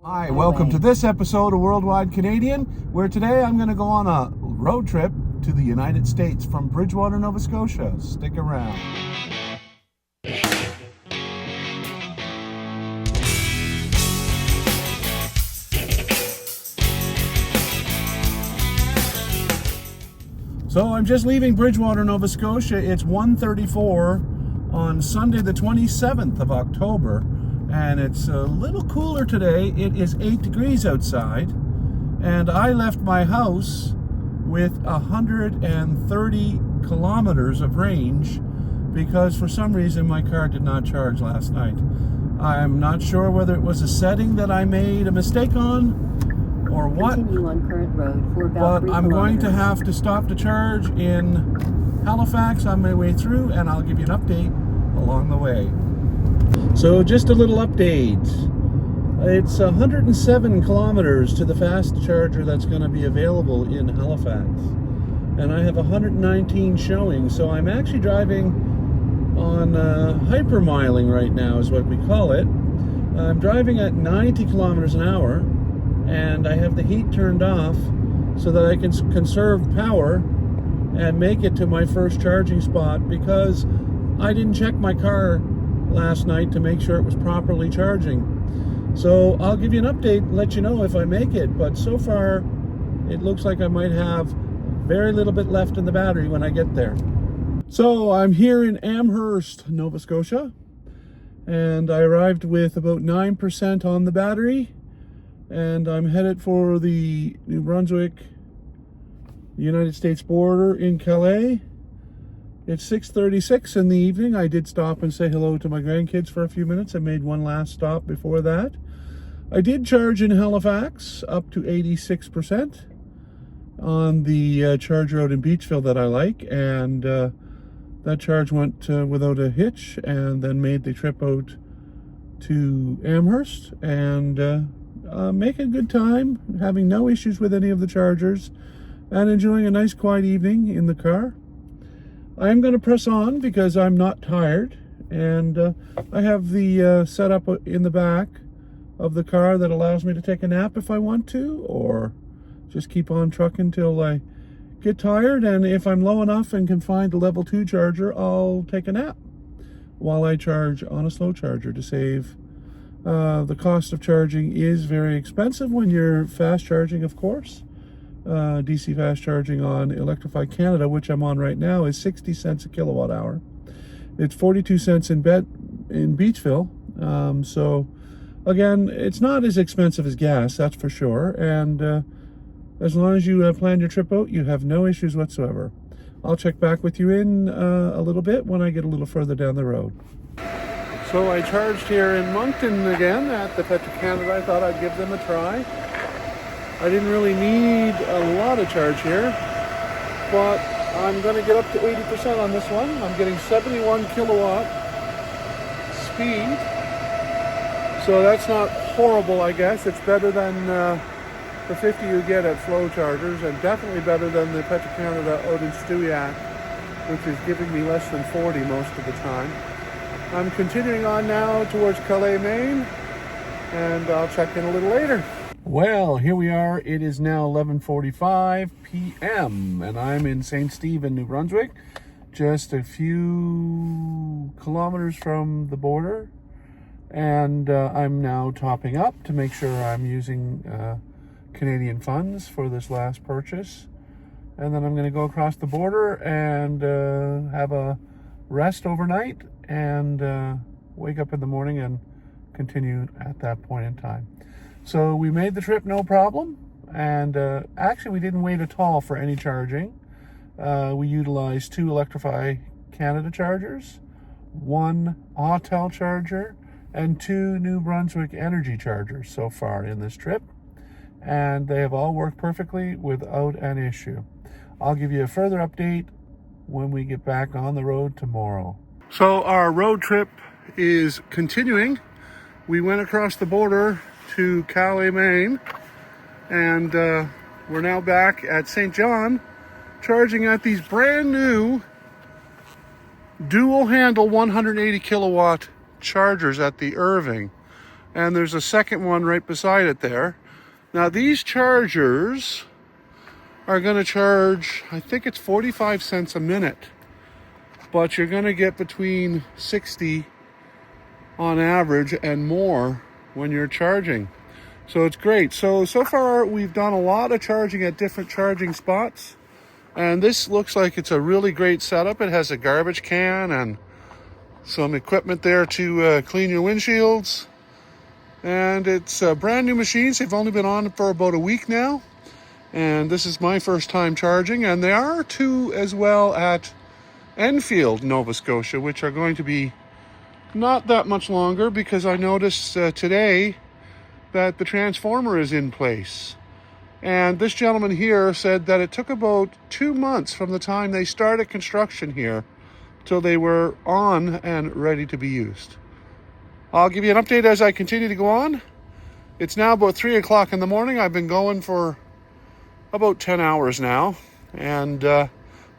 Hi, welcome to this episode of Worldwide Canadian, where today I'm going to go on a road trip to the United States from Bridgewater, Nova Scotia. Stick around. So I'm just leaving Bridgewater, Nova Scotia. It's 1:34 on Sunday the 27th of October. And it's a little cooler today. It is 8 degrees outside, and I left my house with 130 kilometers of range because for some reason my car did not charge last night. I'm not sure whether it was a setting that I made a mistake on or what. Continue on current road for about 3 but I'm going to kilometers. have to stop to charge in Halifax on my way through, and I'll give you an update along the way. So just a little update. It's 107 kilometers to the fast charger that's going to be available in Halifax. And I have 119 showing, so I'm actually driving on hypermiling right now is what we call it. I'm driving at 90 kilometers an hour, and I have the heat turned off so that I can conserve power and make it to my first charging spot because I didn't check my car last night to make sure it was properly charging. So I'll give you an update and let you know if I make it, but so far it looks like I might have very little bit left in the battery when I get there. So I'm here in Amherst, Nova Scotia, and I arrived with about 9% on the battery, and I'm headed for the New Brunswick United States border in Calais. It's 6:36 in the evening. I did stop and say hello to my grandkids for a few minutes. I made one last stop before that. I did charge in Halifax up to 86% on the charge road in Beachville that I like, and that charge went without a hitch, and then made the trip out to Amherst and making a good time, having no issues with any of the chargers, and enjoying a nice quiet evening in the car. I am going to press on because I'm not tired, and I have the setup in the back of the car that allows me to take a nap if I want to, or just keep on trucking till I get tired, and if I'm low enough and can find a level 2 charger, I'll take a nap while I charge on a slow charger to save. The cost of charging is very expensive when you're fast charging, of course. DC fast charging on Electrify Canada, which I'm on right now, is 60 cents a kilowatt hour. It's 42 cents in Beachville. So again, it's not as expensive as gas, that's for sure. And as long as you plan your trip out, you have no issues whatsoever. I'll check back with you in a little bit when I get a little further down the road. So I charged here in Moncton again at the Petro-Canada. I thought I'd give them a try. I didn't really need a lot of charge here, but I'm going to get up to 80% on this one. I'm getting 71 kilowatt speed, so that's not horrible, I guess. It's better than the 50 you get at flow chargers, and definitely better than the Petro-Canada out in Stewiacke, which is giving me less than 40 most of the time. I'm continuing on now towards Calais, Maine, and I'll check in a little later. Well, here we are. It is now 11:45 p.m. and I'm in St. Stephen, New Brunswick, just a few kilometers from the border. And I'm now topping up to make sure I'm using Canadian funds for this last purchase. And then I'm going to go across the border and have a rest overnight and wake up in the morning and continue at that point in time. So we made the trip no problem, and actually we didn't wait at all for any charging. We utilized 2 Electrify Canada chargers, 1 Autel charger, and 2 New Brunswick Energy chargers so far in this trip, and they have all worked perfectly without an issue. I'll give you a further update when we get back on the road tomorrow. So our road trip is continuing. We went across the border to Calais, Maine, and we're now back at St. John, charging at these brand new dual handle 180 kilowatt chargers at the Irving. and there's a second one right beside it there. Now these chargers are going to charge, I think it's 45 cents a minute, but you're going to get between 60 on average and more when you're charging. So it's great. So far we've done a lot of charging at different charging spots, and this looks like it's a really great setup. It has a garbage can and some equipment there to clean your windshields, and it's brand new machines. They've only been on for about a week now, and this is my first time charging. And there are two as well at Enfield, Nova Scotia, which are going to be not that much longer, because I noticed today that the transformer is in place. And this gentleman here said that it took about 2 months from the time they started construction here till they were on and ready to be used. I'll give you an update as I continue to go on. It's now about 3 o'clock in the morning. I've been going for about 10 hours now, and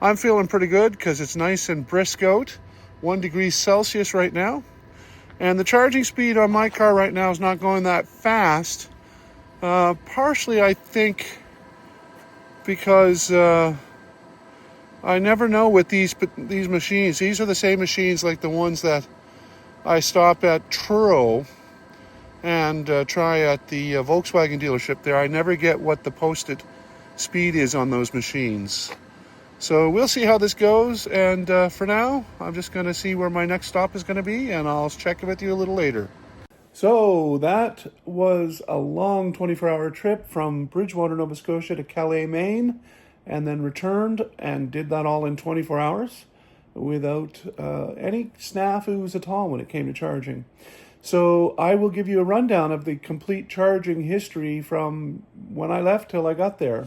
I'm feeling pretty good because it's nice and brisk out, 1 degree Celsius right now. And the charging speed on my car right now is not going that fast. Partially, I think, because I never know with these machines. These are the same machines like the ones that I stop at Truro and try at the Volkswagen dealership there. I never get what the posted speed is on those machines. So we'll see how this goes, and for now, I'm just going to see where my next stop is going to be, and I'll check it with you a little later. So that was a long 24-hour trip from Bridgewater, Nova Scotia to Calais, Maine, and then returned and did that all in 24 hours without any snafus at all when it came to charging. So I will give you a rundown of the complete charging history from when I left till I got there.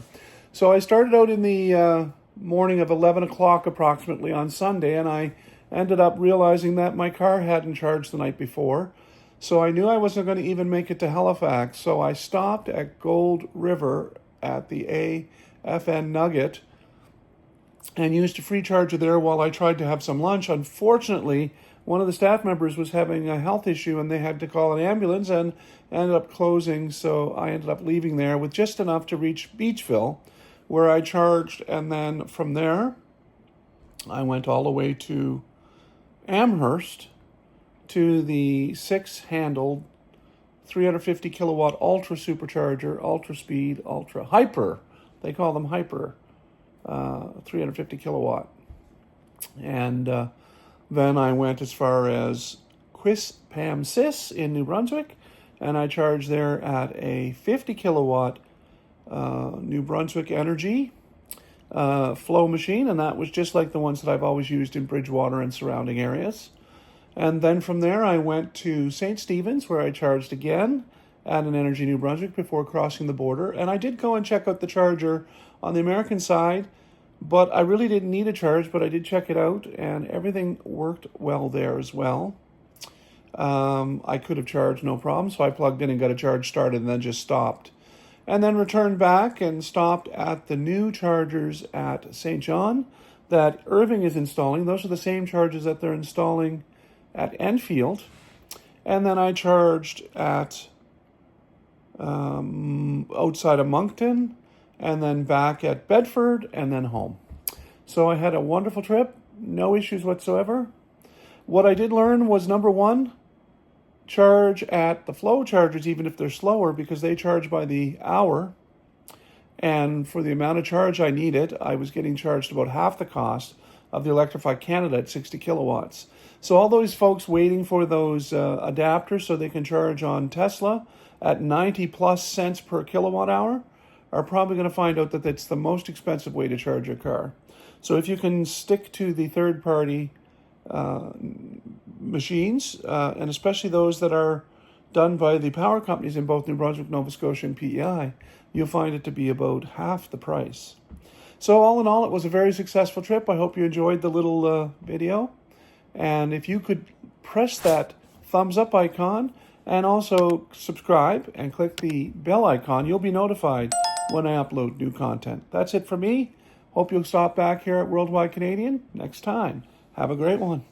So I started out in the morning of 11 o'clock approximately on Sunday, and I ended up realizing that my car hadn't charged the night before. So I knew I wasn't going to even make it to Halifax. So I stopped at Gold River at the AFN Nugget and used a free charger there while I tried to have some lunch. Unfortunately, one of the staff members was having a health issue and they had to call an ambulance and ended up closing. So I ended up leaving there with just enough to reach Beachville, where I charged, and then from there I went all the way to Amherst to the 6-handled 350 kilowatt ultra supercharger, ultra speed, ultra hyper. They call them hyper, 350 kilowatt. And then I went as far as Quispamsis in New Brunswick, and I charged there at a 50 kilowatt New Brunswick Energy flow machine, and that was just like the ones that I've always used in Bridgewater and surrounding areas. And then from there I went to St. Stephen's, where I charged again at an Energy New Brunswick before crossing the border. And I did go and check out the charger on the American side, but I really didn't need a charge, but I did check it out, and everything worked well there as well. I could have charged no problem, so I plugged in and got a charge started and then just stopped. And then returned back and stopped at the new chargers at St. John that Irving is installing. Those are the same chargers that they're installing at Enfield. And then I charged at outside of Moncton, and then back at Bedford, and then home. So I had a wonderful trip, no issues whatsoever. What I did learn was, number one, charge at the flow chargers, even if they're slower, because they charge by the hour. And for the amount of charge I needed, I was getting charged about half the cost of the Electrify Canada at 60 kilowatts. So all those folks waiting for those adapters so they can charge on Tesla at 90 plus cents per kilowatt hour are probably going to find out that it's the most expensive way to charge your car. So if you can stick to the third-party machines, and especially those that are done by the power companies in both New Brunswick, Nova Scotia, and PEI, you'll find it to be about half the price. So all in all, it was a very successful trip. I hope you enjoyed the little video. And if you could press that thumbs up icon and also subscribe and click the bell icon, you'll be notified when I upload new content. That's it for me. Hope you'll stop back here at Worldwide Canadian next time. Have a great one.